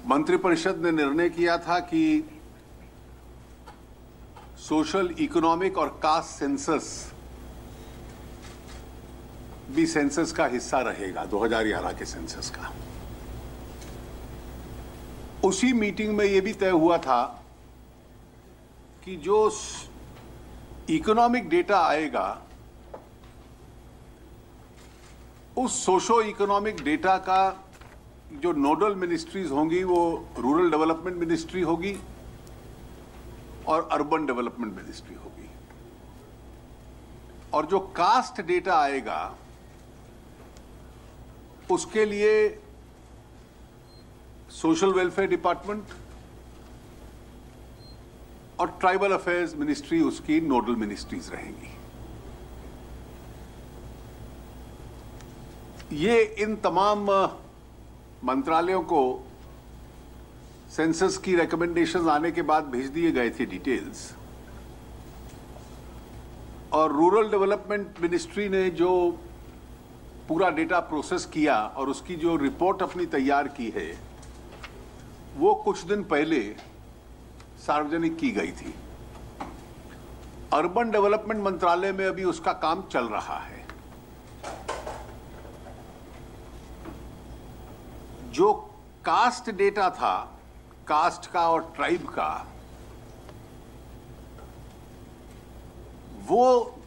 मंत्रिपरिषद ने निर्णय किया था कि सोशल, इकोनॉमिक और कास्ट सेंसस भी सेंसस का हिस्सा रहेगा, 2011 के सेंसस का। उसी मीटिंग में यह भी तय हुआ था कि जो इकोनॉमिक डेटा आएगा उस सोशो इकोनॉमिक डेटा का जो नोडल मिनिस्ट्रीज होंगी वो रूरल डेवलपमेंट मिनिस्ट्री होगी और अर्बन डेवलपमेंट मिनिस्ट्री होगी, और जो कास्ट डेटा आएगा उसके लिए सोशल वेलफेयर डिपार्टमेंट और ट्राइबल अफेयर्स मिनिस्ट्री उसकी नोडल मिनिस्ट्रीज रहेंगी। ये इन तमाम मंत्रालयों को सेंसस की रिकमेंडेशंस आने के बाद भेज दिए गए थे डिटेल्स, और रूरल डेवलपमेंट मिनिस्ट्री ने जो पूरा डेटा प्रोसेस किया और उसकी जो रिपोर्ट अपनी तैयार की है वो कुछ दिन पहले सार्वजनिक की गई थी। अर्बन डेवलपमेंट मंत्रालय में अभी उसका काम चल रहा है। जो कास्ट डेटा था, कास्ट का और ट्राइब का, वो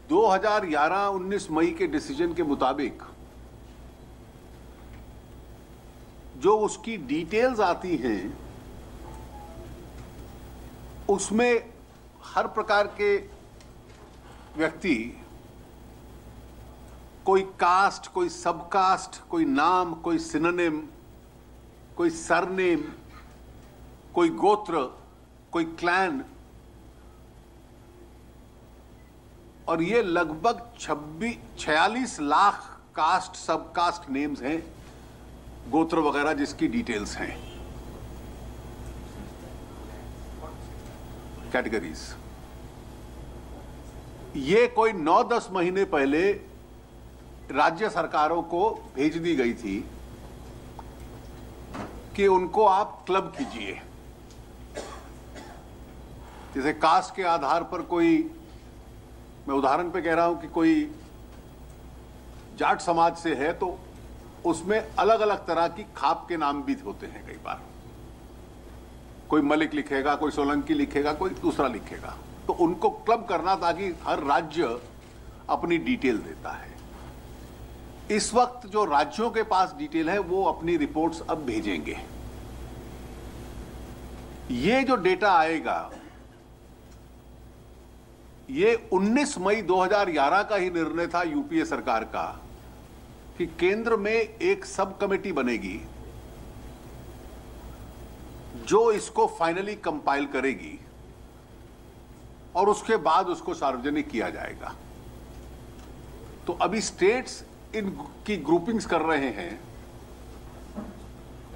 2011-19 मई के डिसीजन के मुताबिक जो उसकी डिटेल्स आती हैं उसमें हर प्रकार के व्यक्ति, कोई कास्ट, कोई सब कास्ट, कोई नाम, कोई सिनोनिम, कोई सरनेम, कोई गोत्र, कोई क्लैन, और ये लगभग 46 लाख कास्ट, सब कास्ट नेम्स हैं, गोत्र वगैरह जिसकी डिटेल्स हैं, कैटेगरीज। ये कोई 9-10 महीने पहले राज्य सरकारों को भेज दी गई थी कि उनको आप क्लब कीजिए। जैसे कास्ट के आधार पर कोई, मैं उदाहरण पे कह रहा हूं कि कोई जाट समाज से है तो उसमें अलग अलग तरह की खाप के नाम भी होते हैं। कई बार कोई मलिक लिखेगा, कोई सोलंकी लिखेगा, कोई दूसरा लिखेगा, तो उनको क्लब करना ताकि हर राज्य अपनी डिटेल देता है। इस वक्त जो राज्यों के पास डिटेल है वो अपनी रिपोर्ट्स अब भेजेंगे। ये जो डेटा आएगा ये 19 मई 2011 का ही निर्णय था यूपीए सरकार का कि केंद्र में एक सब कमेटी बनेगी जो इसको फाइनली कंपाइल करेगी और उसके बाद उसको सार्वजनिक किया जाएगा। तो अभी स्टेट्स इनकी ग्रुपिंग्स कर रहे हैं,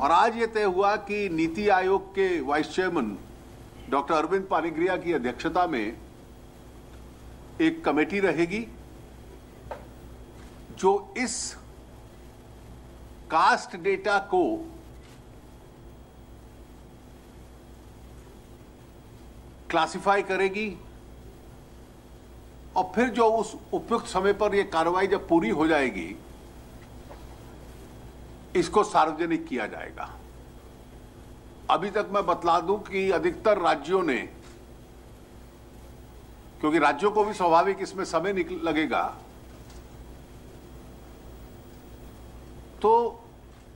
और आज ये तय हुआ कि नीति आयोग के वाइस चेयरमैन डॉक्टर अरविंद पानीग्रिया की अध्यक्षता में एक कमेटी रहेगी जो इस कास्ट डेटा को क्लासिफाई करेगी, और फिर जो उस उपयुक्त समय पर यह कार्रवाई जब पूरी हो जाएगी इसको सार्वजनिक किया जाएगा। अभी तक मैं बतला दूं कि अधिकतर राज्यों ने, क्योंकि राज्यों को भी स्वाभाविक इसमें समय लगेगा, तो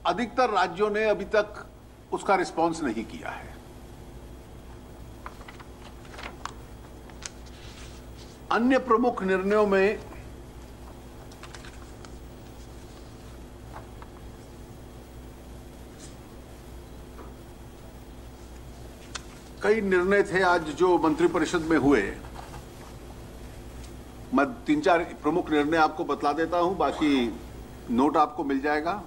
अधिकतर राज्यों ने अभी तक उसका रिस्पॉन्स नहीं किया है। अन्य प्रमुख निर्णयों में कई निर्णय थे आज जो मंत्रिपरिषद में हुए। मैं 3-4 प्रमुख निर्णय आपको बतला देता हूं, बाकी नोट आपको मिल जाएगा।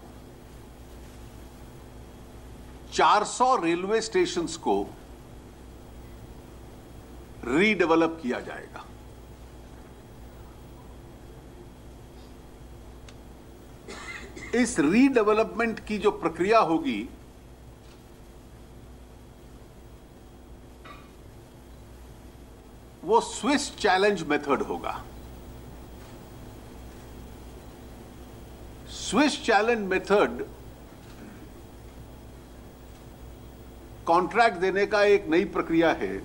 400 रेलवे स्टेशंस को रीडेवलप किया जाएगा। इस रीडेवलपमेंट की जो प्रक्रिया होगी वो स्विस चैलेंज मेथड होगा। स्विस चैलेंज मेथड कॉन्ट्रैक्ट देने का एक नई प्रक्रिया है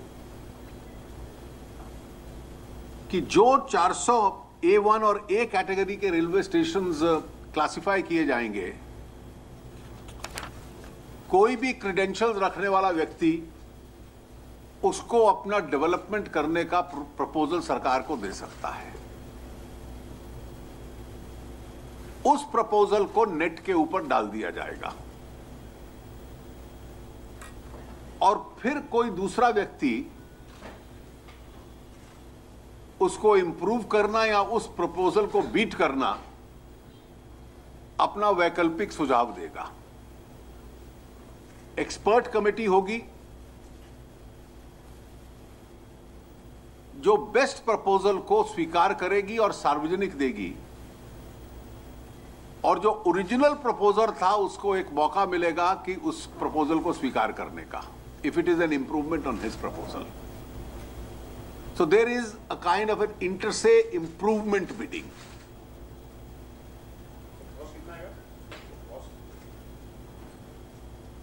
कि जो 400 A1 और A कैटेगरी के रेलवे स्टेशंस क्लासिफाई किए जाएंगे, कोई भी क्रेडेंशियल्स रखने वाला व्यक्ति उसको अपना डेवलपमेंट करने का प्रपोजल सरकार को दे सकता है। उस प्रपोजल को नेट के ऊपर डाल दिया जाएगा और फिर कोई दूसरा व्यक्ति उसको इंप्रूव करना या उस प्रपोजल को बीट करना अपना वैकल्पिक सुझाव देगा। एक्सपर्ट कमेटी होगी जो बेस्ट प्रपोजल को स्वीकार करेगी और सार्वजनिक देगी, और जो ओरिजिनल प्रपोजल था उसको एक मौका मिलेगा कि उस प्रपोजल को स्वीकार करने का, if it is an improvement on his proposal. So there is a kind of an inter se improvement bidding.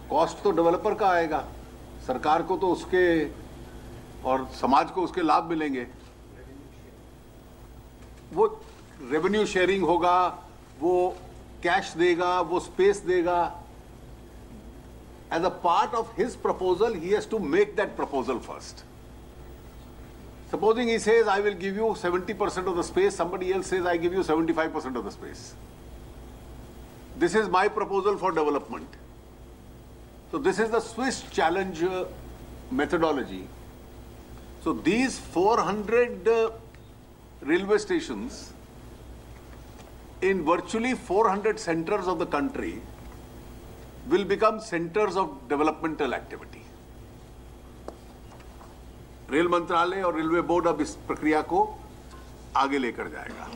Cost तो डेवलपर का आएगा, सरकार को तो उसके और समाज को उसके लाभ मिलेंगे। वो रेवेन्यू शेयरिंग होगा, वो कैश देगा, वो स्पेस देगा। As a part of his proposal, he has to make that proposal first. Supposing he says, I will give you 70% of the space, somebody else says, I give you 75% of the space. This is my proposal for development. So this is the Swiss challenge methodology. So these 400 railway stations in virtually 400 centers of the country will become centers of developmental activity. Rail मंत्रालय और railway board अब इस प्रक्रिया को आगे लेकर जाएगा।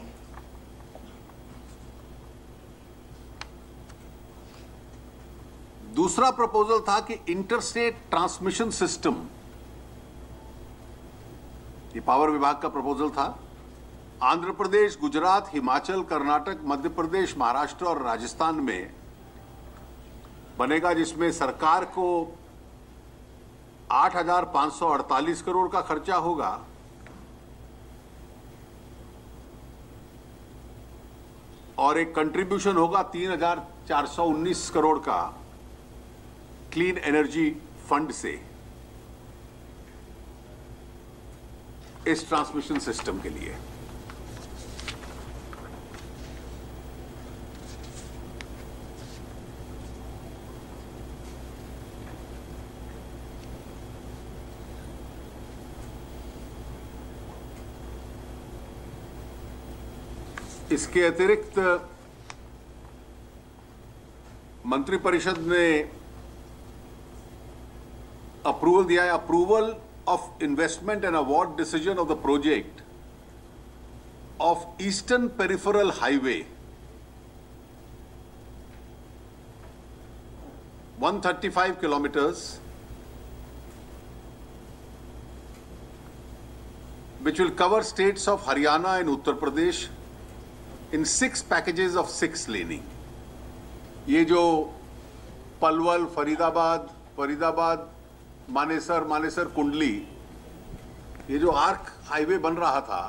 दूसरा प्रपोजल था कि इंटरस्टेट ट्रांसमिशन सिस्टम, ये पावर विभाग का प्रपोजल था। आंध्र प्रदेश, गुजरात, हिमाचल, कर्नाटक, मध्य प्रदेश, महाराष्ट्र और राजस्थान में बनेगा, जिसमें सरकार को 8,548 करोड़ का खर्चा होगा और एक कंट्रीब्यूशन होगा 3,419 करोड़ का क्लीन एनर्जी फंड से इस ट्रांसमिशन सिस्टम के लिए। इसके अतिरिक्त मंत्रिपरिषद ने अप्रूवल दिया है, approval of investment and award decision of the project of eastern peripheral highway 135 kilometers, which will cover states of Haryana and Uttar Pradesh in 6 packages of 6 laning. ये जो पलवल, फरीदाबाद, मानेसर, कुंडली, ये जो आर्क हाईवे बन रहा था,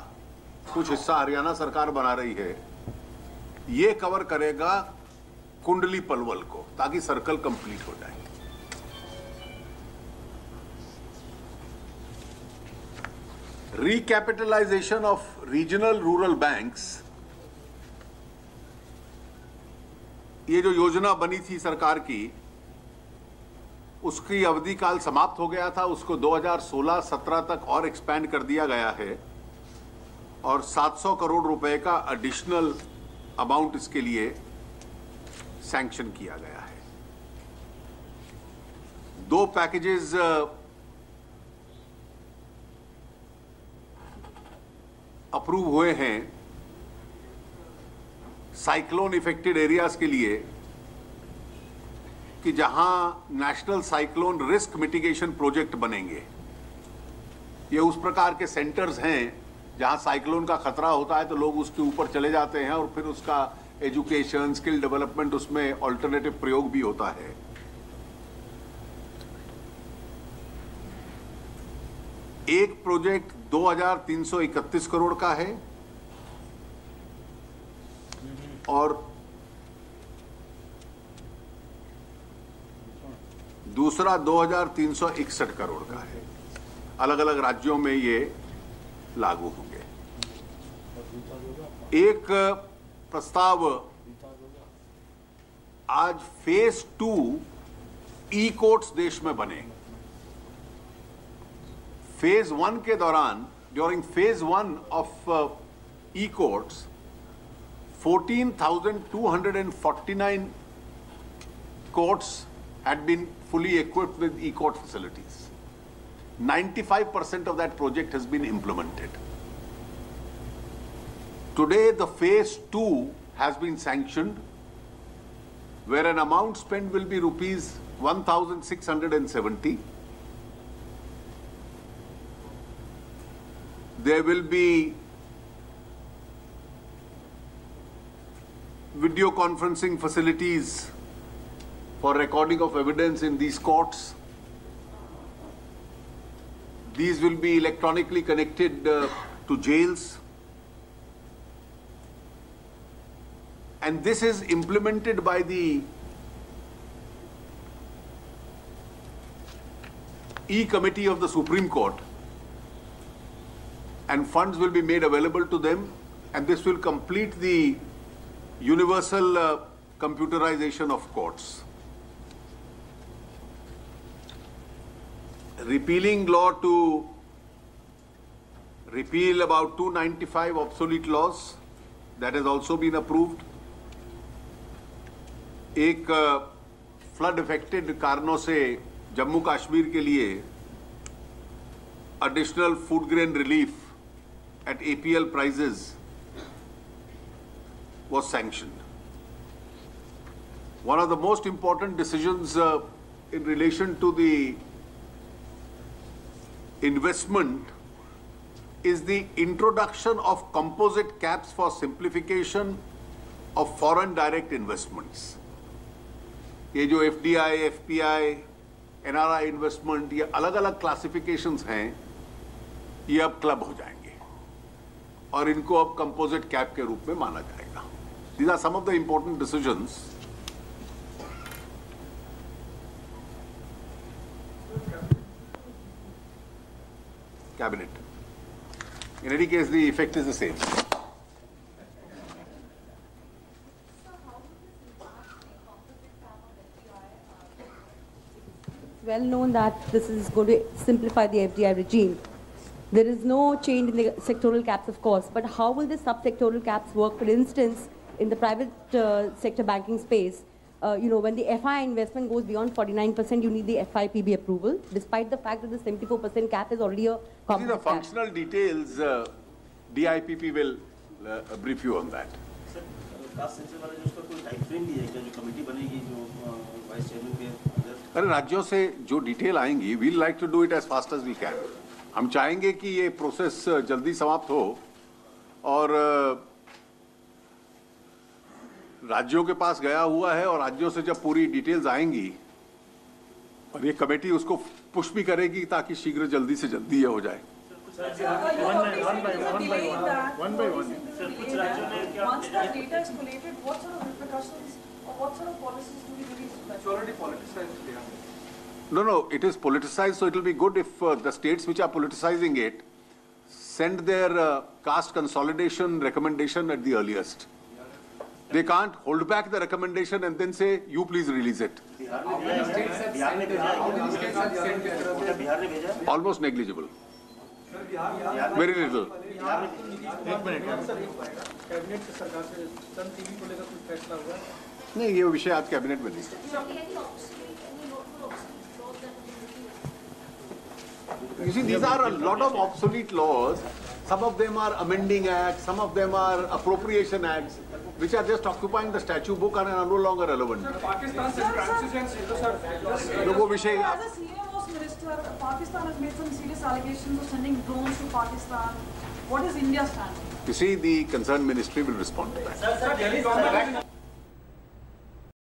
कुछ हिस्सा हरियाणा सरकार बना रही है, ये कवर करेगा कुंडली पलवल को, ताकि सर्कल कंप्लीट हो जाए। Recapitalisation of regional rural banks, ये जो योजना बनी थी सरकार की, उसकी अवधि काल समाप्त हो गया था, उसको 2016-17 तक और एक्सपैंड कर दिया गया है और 700 करोड़ रुपए का एडिशनल अमाउंट इसके लिए सैंक्शन किया गया है। 2 पैकेजेस अप्रूव हुए हैं साइक्लोन इफेक्टेड एरियाज के लिए, कि जहां national cyclone risk mitigation project बनेंगे। ये उस प्रकार के सेंटर्स हैं जहां साइक्लोन का खतरा होता है तो लोग उसके ऊपर चले जाते हैं और फिर उसका एजुकेशन, स्किल डेवलपमेंट, उसमें ऑल्टरनेटिव प्रयोग भी होता है। एक प्रोजेक्ट 2331 करोड़ का है और दूसरा 2361 करोड़ का है। अलग अलग राज्यों में ये लागू होंगे। एक प्रस्ताव आज फेज 2 ई कोर्ट्स देश में बने। फेज 1 के दौरान, during phase 1 of E courts 14,249 courts had been fully equipped with e-court facilities. 95% of that project has been implemented. Today, the phase 2 has been sanctioned, where an amount spent will be rupees 1,670. There will be video conferencing facilities for recording of evidence in these courts. These will be electronically connected to jails. And this is implemented by the E-Committee of the Supreme Court. And funds will be made available to them. And this will complete the universal computerization of courts. Repealing law to repeal about 295 obsolete laws, that has also been approved. एक flood affected कारणों से जम्मू कश्मीर के लिए additional food grain relief at APL prices was sanctioned. One of the most important decisions in relation to the investment is the introduction of composite caps for simplification of foreign direct investments. ये जो FDI, FPI, NRI investment, ये अलग अलग classifications हैं, ये अब club हो जाएंगे और इनको अब कंपोजिट कैप के रूप में माना जाएगा। These are some of the important decisions. Cabinet. In any case, the effect is the same. Well known that this is going to simplify the FDI regime. There is no change in the sectoral caps, of course, but how will the sub-sectoral caps work? For instance, in the private sector banking space, when the FI investment goes beyond 49%, you need the FIPB approval, despite the fact that the 74% cap is already a common These are functional details. DIPP will brief you on that. Sir, cost centre वाले जो उसका कोई time frame भी है क्या, जो committee बनेगी जो वाइस चेयरमैन के अंदर? अरे राज्यों से जो डिटेल आएंगी, we like to do it as fast as we can. हम चाहेंगे कि ये प्रोसेस जल्दी समाप्त हो और राज्यों के पास गया हुआ है और राज्यों से जब पूरी डिटेल्स आएंगी और ये कमेटी उसको पुश भी करेगी ताकि शीघ्र जल्दी से जल्दी ये हो जाए। कुछ राज्यों में क्या once the data is collated, what sort of repercussions or what sort of policies do we release? It's already politicized. No, it is politicized, so it will be good if the states which are politicizing it send their caste consolidation recommendation at the earliest. They can't hold back the recommendation and then say, you please release it. Bihar ने भेजा? Almost negligible. Very little. Cabinet से सरकार से Sun TV को लेकर कुछ फैसला हुआ? नहीं, ये विषय आज कैबिनेट में नहीं। You see, these are a lot of obsolete laws. Some of them are amending acts, some of them are appropriation acts, which are just occupying the statute book and are no longer relevant. Pakistan says transition, sir. No, वो विषय As a CA was minister, Pakistan has made some serious allegations of sending drones to Pakistan. What is India's stand? You see, the concerned ministry will respond to that. Sir,